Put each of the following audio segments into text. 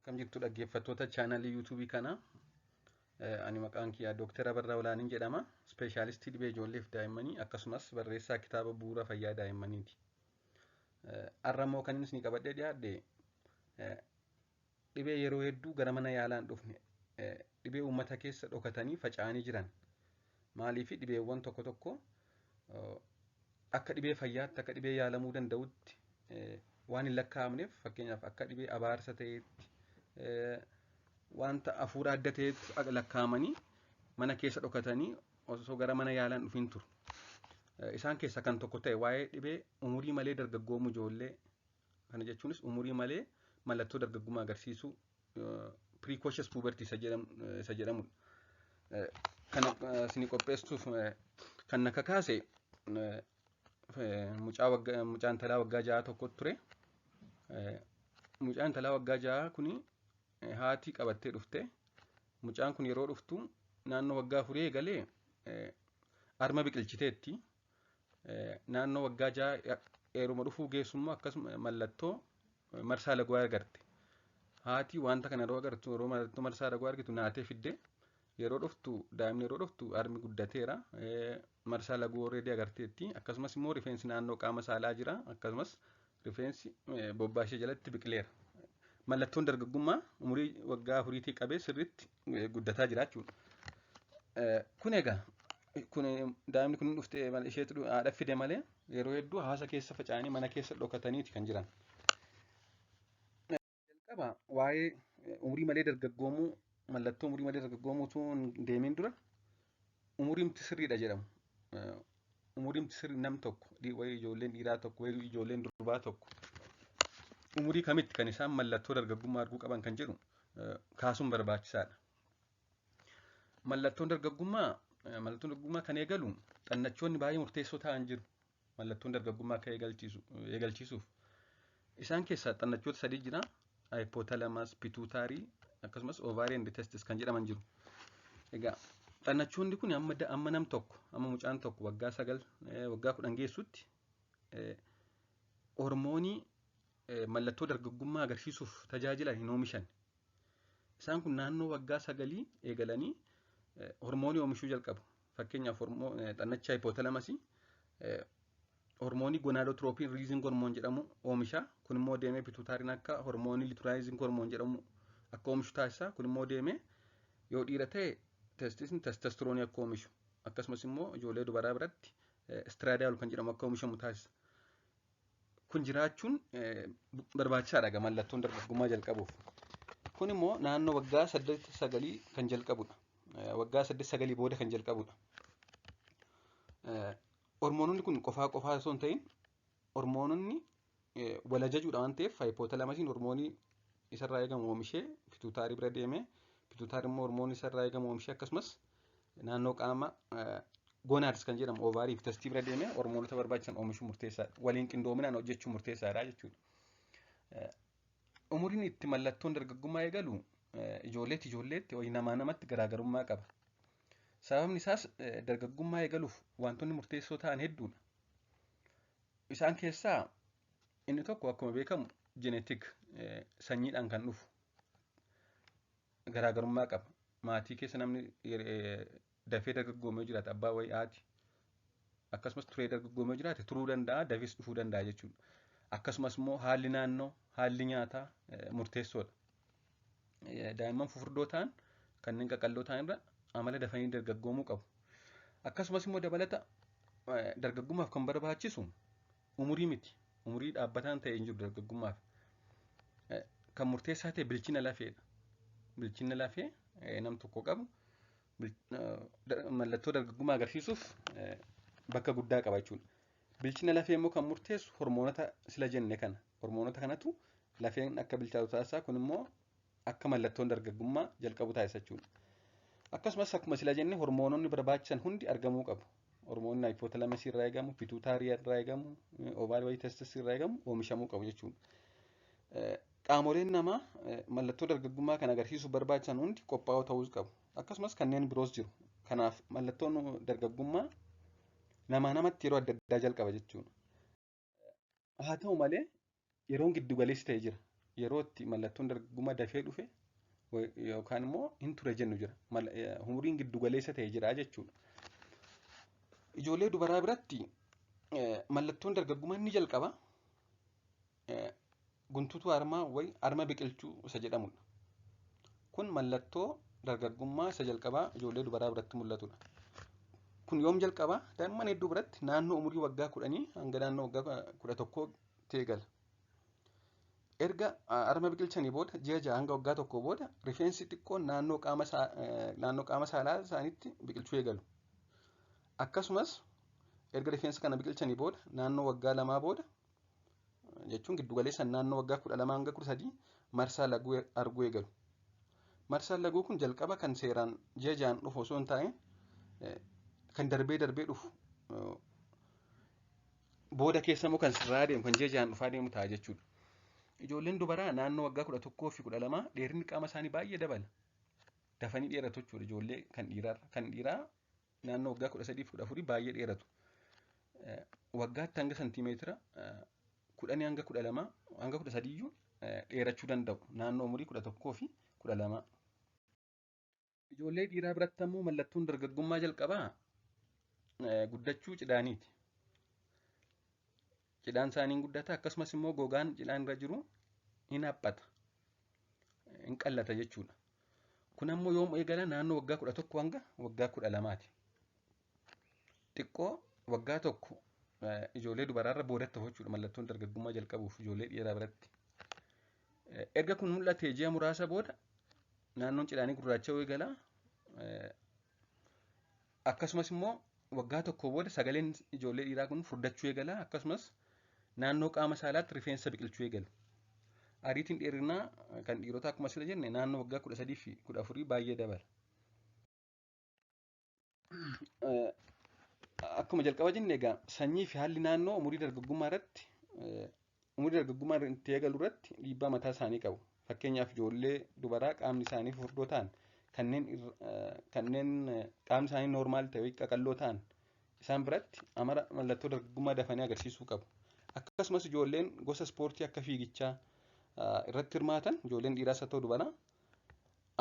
Akkam jirtu dhaggeeffattoota chaanalii yuutuubii kana. Ani maqaan kiyyaa Dooktara Barraa Olaaniin jedhama. Ispeeshaalistii dhibee ijoolleef daa'immanii akkasumas barreessaa kitaaba bu'uura fayyaa daa'immaniiti. Har'a immoo kan inni qabadhee dhiyaadhe dhibee yeroo hedduu gara mana yaalaan dhufne dhibee uummata keessa dhokatanii faca'anii jiran maaliif dhibeewwan tokko tokko akka dhibee fayyaatti akka dhibee yaalamuu danda'utti waan hin lakkaa'amneef fakkeenyaaf akka dhibee abaarsa ta'eetti wanta hafuura adda ta'etti lakkaa'amanii mana keessa dhokatanii osoo gara mana yaalaan dhufin turu. Isaan keessa kan tokko ta'e waa'ee dhibee umurii malee dargaggoommuu ijoollee. Kana jechuunis umurii malee mallattoo dargaggummaa agarsiisuu precocious puberty isa jedhamudha. Kana isin qopheessuuf kan akka kaase mucaan talaa waggaa 6 tokko ture. Mucaan talaa waggaa 6 kuni haati qabattee dhufte. Mucaan kun yeroo dhuftu naannoo waggaa 4 eegalee arma biqilchiteetti. Naannoo waggaa 6 eeruma dhufuu geessummaa akkasuma mallattoo marsaa laguu argarte. Haati wanta kana yeroo agartu yeroo mallattoo marsaa laguu argitu naatee fidde yeroo dhuftu daa'imni yeroo dhuftu armi guddateera. Marsaa laguu already agarteetti. Akkasumas immoo rifeensi naannoo qaama saalaa jira. Akkasumas rifeensi bobbaa ishee jalatti biqileera. Mallattoon dargaggummaa umurii waggaa 4tii qabee sirriitti guddataa jira jechuudha. Kun egaa daa'imni kun dhuftee isheetu haadha fide malee yeroo hedduu hawaasa keessa faca'anii mana keessa dhokataniiti kan jiran. Jalqaba waa'ee umurii malee dargaggoommuu mallattoo umurii malee dargaggoommuu osoo hin deemin dura umuriin sirriidha jedhamu. Umuriin sirrii nam tokko ijoolleen dhiiraa tokko ijoolleen durbaa tokko umurii kamitti kan isaan mallattoo dargaggummaa arguu qaban kan jedhu kaasuun barbaachisaadha. Mallattoon dargaggummaa kan eegalu xannachoonni baay'ee murteessoo ta'an jiru. Mallattoon dargaggummaa kan eegalchiisuuf isaan keessaa xannachoota 3 jira. Hypothalamus, pituitary akkasumas ovary and testis kan jedhaman jiru. Egaa xannachoonni kun amma nam tokko amma mucaan tokko waggaa 9 waggaa 10 geessutti hormoonii mallattoo dargaggummaa agarsiisuuf tajaajilan hin oomishan. Isaan kun naannoo waggaa 9 eegalanii hormoonii oomishuu jalqabu. Fakkeenyaaf xannacha hypothalamus hormoonii gonadotropin releasing hormone jedhamu oomisha. Kun immoo deemee pituitariin akka hormoonii luteinizing hormone jedhamu akka oomishu taasisa. Kun immoo deemee yoo dhiira ta'e testisni testosteronii akka oomishu. Akkasumas immoo ijoollee dubaraa biratti estradiol kan jedhamu akka oomishamu taasisa. Kun jiraachuun barbaachisaadha mallattoon dargaggummaa jalqabuuf. Kun immoo naannoo waggaa 8-9 kan jalqabudha. Waggaa 8-9 booda kan jalqabudha. Hormoononni kun qofaa osoo hin ta'in hormoononni wal ajajuudha waan ta'eef hypothalamusiin hormoonii isarraa eegamu oomishee pituitarii bira deemee pituitariin immoo hormoonii isarraa eegamu oomishee akkasumas naannoo qaama gonads kan jedhamu ovary fi testii bira deemee hormoonota barbaachisan oomishuu murteessaadha. Waliin qindoominaan hojjechuu murteessaadha jechuudha. Umuriin itti mallattoon dargaggummaa eegalu ijoolleetti ho'i namatti garaagarummaa qaba. Sababni isaas dargaggummaa eegaluuf wantoonni murteessoo ta'an hedduudha. Isaan keessaa inni tokko akkuma beekamu genetic sanyiidhaan kan dhufu garaagarummaa qaba. Maatii keessa namni dafee dargaggoomee jiraate abbaa wayii haati akkasumas turee dargaggoomee jiraate turuu danda'a dafees dhufuu danda'a jechuudha. Akkasumas immoo haalli naannoo haalli nyaataa murteessoodha. Daa'imman fufurdoo ta'an kanneen qaqalloo ta'an irra amala dafanii dargaggoomuu qabu. Akkasumas immoo dabalata dargaggummaaf kan barbaachisu umurii miti. Umurii dhaabbataan ta'e hin jiru dargaggummaaf. Kan murteessaa ta'e bilchina lafeedha. Bilchina lafee nam tokko qabu mallattoo dargaggummaa agarsiisuuf bakka guddaa qaba jechuudha. Bilchina lafee immoo kan murteessu hormoonota sila jenne kana. Hormoonota kanatu lafeen akka bilchaatu taasisa. Kun immoo akka mallattoon dargaggummaa jalqabu taasisa jechuudha. Akkasumas akkuma sila jenne hormoononni barbaachisan hundi argamuu qabu. Hormoonni hypothalamus irraa eegamu, pituitary irraa eegamu, ovary testis irraa eegamu oomishamuu qabu jechuudha. Qaamoleen namaa mallattoo dargaggummaa kan agarsiisuuf barbaachisan hundi qophaa'oo ta'uu qabu. Akkasumas kanneen biroos jiru. Kanaaf mallattoon dargaggummaa namatti yeroo adda addaa jalqaba jechuudha. Haa ta'u malee yeroon giddu galeessi ta'e jira. yerootti mallattoon dargaggummaa dafee dhufe yookaan immoo hin ture jennu jira. Umuriin giddu galeessa ta'e jira jechuudha. Ijoollee dubaraa biratti mallattoon dargaggummaa ni jalqaba. Guntutuu harmaa harma biqilchuu isa jedhamudha. Kun mallattoo dargaggummaa isa jalqabaa ijoollee dubaraa biratti mul'atudha. Kun yoom jalqabaa? Daa'imman hedduu biratti naannoo umurii waggaa 10 hanga naannoo waggaa 11 ta'e gala. Erga harma biqilchanii booda ji'a 6 hanga waggaa 1 booda rifeensi xiqqoon naannoo qaama saalaa isaaniitti biqilchuu eegalu. Akkasumas erga rifeensa kana biqilchanii booda naannoo waggaa 2 booda jechuun giddu galeessaan naannoo waggaa 12 hanga 13 marsaa laguu arguu eegalu. Marsaan laguu kun jalqaba kan seeraan ji'a 6 dhufu osoo hin taane kan darbee dhufu booda keessa immoo kan sirraa deemu kan ji'a 6 dhufaa deemu ta'a jechuudha. Ijoolleen dubaraa naannoo waggaa 11 fi 12 dheerinni qaama isaanii baay'ee dabala. Dafanii dheeratu jechuudha. Ijoollee kan dhiiraa naannoo waggaa 13 fi 14 baay'ee dheeratu. Waggaatti hanga santiimeetira 10 hanga 12 hanga 13 iyyuu dheerachuu danda'u. Naannoo umurii 11 fi 12. Ijoollee dhiiraa biratti ammoo mallattoon dargaggummaa jalqabaa guddachuu cidhaaniiti. Cidhaan isaanii guddata, akkasumas immoo gogaan cidhaan irra jiru hin haphata, hin qallata jechuudha. Kun ammoo yoom eegala? Naannoo waggaa 11 hanga waggaa 12ti. Xiqqoo waggaa tokko ijoollee dubaraarra boodatti jechuudha mallattoon dargaggummaa jalqabuuf ijoollee dhiiraa biratti. Erga kun mul'ate ji'a muraasa booda naannoon cidhaanii gurraacha'uu eegala. Akkasumas immoo waggaa tokko booda sagaleen ijoollee dhiiraa kun furdachuu eegala. Akkasumas naannoo qaama saalaatti rifeensa biqilchuu eegalu. Ariitiin dheerinaa kan dhiirotaa akkuma sila jenne naannoo waggaa 13 fi 14 baay'ee dabala. Akkuma jalqaba jenne egaa sanyii fi haalli naannoo umurii dargaggummaa itti eegalu irratti dhiibbaa mataa isaanii qabu. Fakkeenyaaf ijoollee dubaraa qaamni isaanii furdoo ta'an kanneen qaamni isaanii noormaal ta'e qaqalloo ta'an isaan biratti amara mallattoo dargaggummaa dafanii agarsiisuu qabu. Akkasumas ijoolleen gosa ispoortii akka fiigichaa irratti hirmaatan ijoolleen dhiiraas haa ta'u dubaraa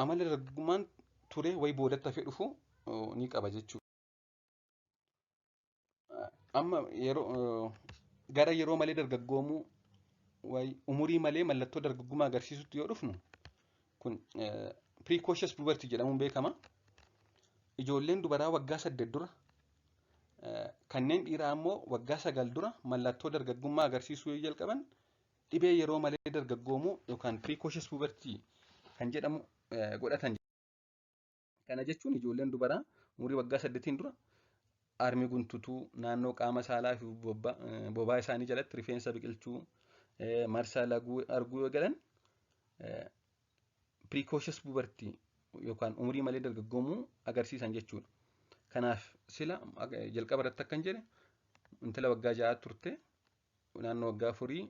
amala dargaggummaan ture boodatti hafee dhufu ni qaba jechuudha. Amma gara yeroo malee dargaggoommuu umurii malee mallattoo dargaggummaa agarsiisutti yoo dhufnu kun precocious puberty jedhamuun beekama. Ijoolleen dubaraa waggaa 8 dura kanneen dhiiraa ammoo waggaa 9 dura mallattoo dargaggummaa agarsiisuu yoo jalqaban dhibee yeroo malee dargaggoommuu yookaan precocious puberty kan jedhamu godhatan. Kana jechuun ijoolleen dubaraa umurii waggaa 8 dura harmi guntutuu naannoo qaama saalaa fi bobaa isaanii jalatti rifeensa biqilchuu marsaa laguu arguu yoo galan precocious puberty yookaan umurii malee dargaggoommuu agarsiisan jechuudha. Kanaaf sila jalqaba irratti akkan jedhe intala waggaa 6 turte naannoo waggaa 4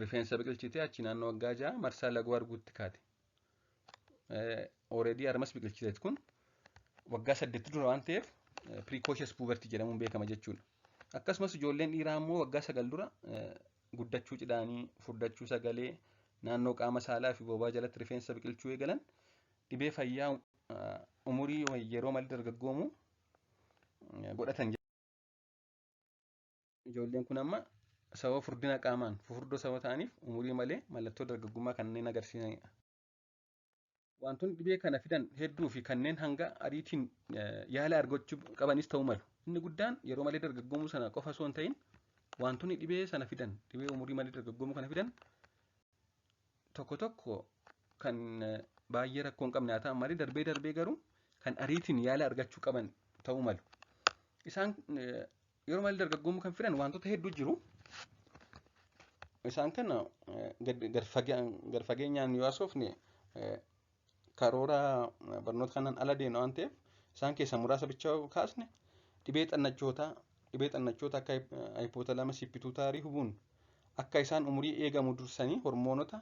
rifeensa biqilchite achi naannoo waggaa 6 marsaa laguu arguutti kaate. Already harmas biqilchiteet kun waggaa 8 dura waan ta'eef precocious puberty jedhamuun beekama jechuudha. Akkasumas ijoolleen dhiiraa immoo waggaa 9 dura guddachuu cidhaanii, furdachuu sagalee, naannoo qaama saalaa fi bobaa jalatti rifeensa biqilchuu eegalan dhibee fayyaa umurii yeroo malee dargaggoommuu godhatan. Ijoolleen kun amma sababa furdina qaamaan fufurdoo sababa ta'aniif umurii malee mallattoo dargaggummaa kanneen agarsiisanidha. Wantoonni dhibee kana fidan hedduu fi kanneen hanga ariitiin yaala argachuu qabanis ta'uu malu. Inni guddaan yeroo malee dargaggoommuu sana qofa osoo hin ta'in wantoonni dhibee sana fidan, dhibee umurii malee dargaggoommuu kana fidan tokko kan baay'ee rakkoo hin qabne haa ta'an malee darbee garuu kan ariitiin yaala argachuu qaban ta'uu malu. Isaan yeroo malee dargaggoommuu kan fidan wantoota hedduu jiru. Isaan kana gar fageenyaan yoo haasofne karoora barnoota kanaan ala deemna waan ta'eef isaan keessaa muraasa bichaa kaasne dhibee xannachoota akka hippootalaamasi pituutaarii hubuun akka isaan umurii eegamu dursanii hormoonota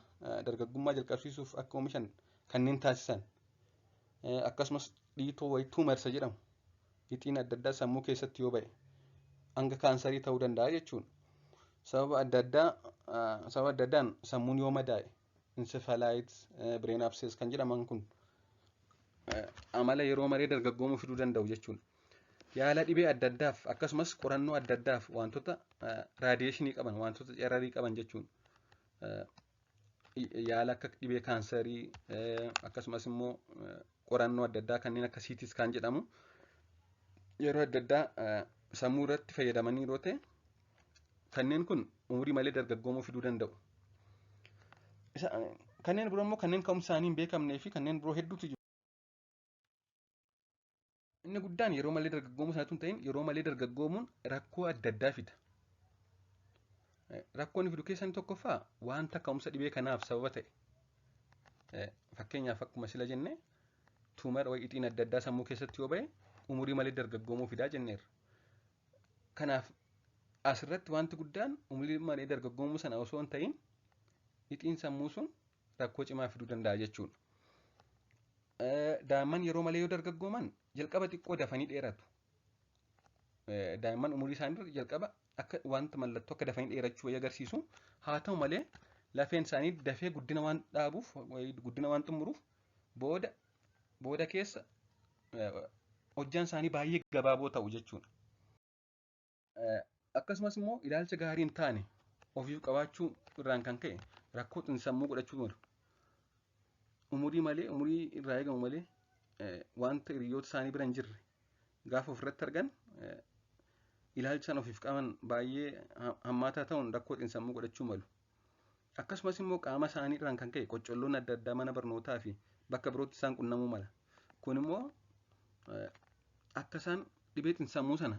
dargaggummaa jalqabsiisuuf akka oomishan kanneen taasisan. Akkasumas dhiitoo tuumarsa jedhamu dhiitiin adda addaa sammuu keessatti yoo ba'e hanga kaansarii ta'uu danda'a jechuudha. Sababa adda addaa sababa adda addaan sammuun yoo madaa'e insefalaayit bireen absees kan jedhaman kun amala yeroo malee dargaggoomuu fiduu danda'u jechuudha. Yaala dhibee adda addaaf akkasumas qorannoo adda addaaf wantoota raadiyeeshinii qaban wantoota cerarii qaban jechuudha. Yaala akka dhibee kaansarii akkasumas immoo qorannoo adda addaa kanneen akka siitis kan jedhamu yeroo adda addaa sammuu irratti fayyadamanii yeroo ta'e kanneen kun umurii malee dargaggoomuu fiduu danda'u. Kanneen biroo immoo kanneen ka'umsi isaanii hin beekamnee fi kanneen biroo hedduutu jiru. Inni guddaan yeroo malee dargaggoomuu sanatu hin ta'in yeroo malee dargaggoomuun rakkoo adda addaa fida. Rakkoon fidu keessan tokkoffaa wanta ka'umsa dhibee kanaaf sababa ta'e. Fakkeenyaaf akkuma sila jenne tuumar wayitiin adda addaa sammuu keessatti yoo ba'e umurii malee dargaggoomuu fidaa jenneerra. Kanaaf asirratti wanti guddaan umurii malee dargaggoomuu sana osoo hin ta'in ixiin sammuu sun rakkoo cimaa fiduu danda'a jechuudha. Daa'imman yeroo malee yoo dargaggooman jalqaba xiqqoo dafanii dheeratu. Daa'imman umurii isaanii jalqaba akka wanta mallattoo akka dafanii dheerachuu wayii agarsiisu. Haa ta'u malee lafeen isaanii dafee guddina waan dhaabuuf guddina waan xumuruuf booda keessa hojjaan isaanii baay'ee gabaaboo ta'u jechuudha. Akkasumas immoo ilaalcha gaarii hin taane ofiif qabaachuu irraan kan ka'e rakkoo xiinsammuu godhachuu malu. Umurii irraa eegamu malee wanta hiriyoota isaanii bira hin jirre gaafa ofirratti argan ilaalcha isaan ofiif qaban baay'ee hammaataa ta'uun rakkoo xiinsammuu godhachuu malu. Akkasumas immoo qaama isaanii irraan kan ka'e qoccolloon adda addaa mana barnootaa fi bakka birootti isaan qunnamuu mala. Kun immoo akka isaan dhibee xiinsammuu sana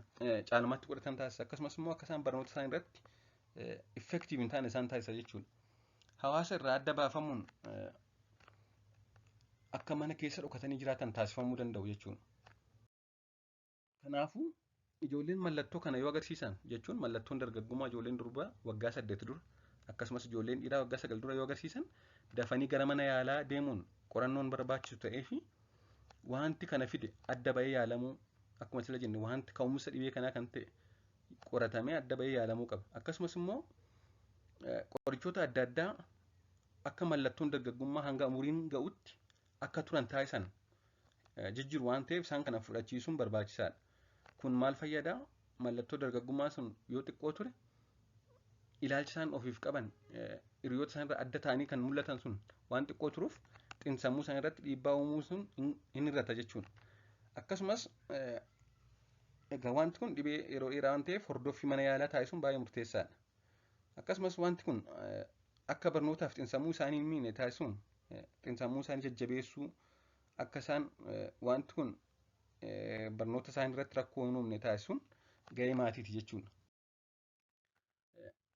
caalmaatti godhatan taasisa. Akkasumas immoo akka isaan barnoota isaanii irratti effektiiv hin taane isaan taasisa jechuudha. Hawaasa irraa adda baafamuun akka mana keessa dhokatanii jiraatan taasifamuu danda'u jechuudha. Kanaafuu ijoolleen mallattoo kana yoo agarsiisan jechuun mallattoon dargaggummaa ijoolleen durbaa waggaa 8 dura akkasumas ijoolleen dhiiraa waggaa 9 dura yoo agarsiisan dafanii gara mana yaalaa deemuun qorannoon barbaachisu ta'ee fi wanti kana fide adda ba'ee yaalamuu akkuma sila jenne wanti ka'umsa dhibee kanaa kan ta'e qoratamee adda ba'ee yaalamuu qaba. Akkasumas immoo qorichoota adda addaa akka mallattoon dargaggummaa hanga umuriin ga'utti akka turan taasisan jijjiiru waan ta'eef isaan kana fudhachiisuun barbaachisaadha. Kun maal fayyadaa? Mallattoo dargaggummaa sun yoo xiqqoo ture ilaalcha isaan ofiif qaban hiriyoota isaan irraa adda ta'anii kan mul'atan sun waan xiqqoo turuuf xiinsammuu isaan irratti dhiibbaa uumuu sun hin hir'ata jechuudha. Akkasumas egaa wanti kun dhibee yeroo dheeraa waan ta'eef hordoffii mana yaalaa taasisuun baay'ee murteessaadha. Akkasumas wanti kun akka barnootaaf xiinsammuu isaanii hin miine taasisuun xiinsammuu isaanii jajjabeessuu akka isaan wanti kun barnoota isaanii irratti rakkoo hin uumne taasisuun gahee maatiiti jechuudha.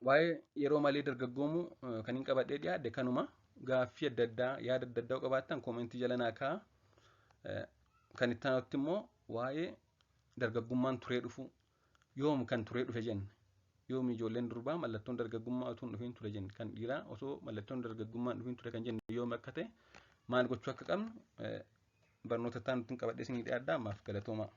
Waa'ee yeroo malee dargaggoomuu kan hin qabadhee dhiyaadde kanuma. Gaaffii adda addaa yaada adda addaa qabaattan koomentii jala naa kaa'aa. Kan itti aanutti immoo waa'ee dargaggummaan turee dhufu yoom kan turee dhufe jenne yoom ijoolleen durbaa mallattoon dargaggummaa utuu hin dhufin ture jenne kan dhiiraa osoo mallattoon dargaggummaa hin dhufin ture kan jenne yoom akka ta'e maal gochuu akka qabnu barnoota itti aanutti qabadhee isinii dhiyaadhaa. Ammaaf galatoomaa.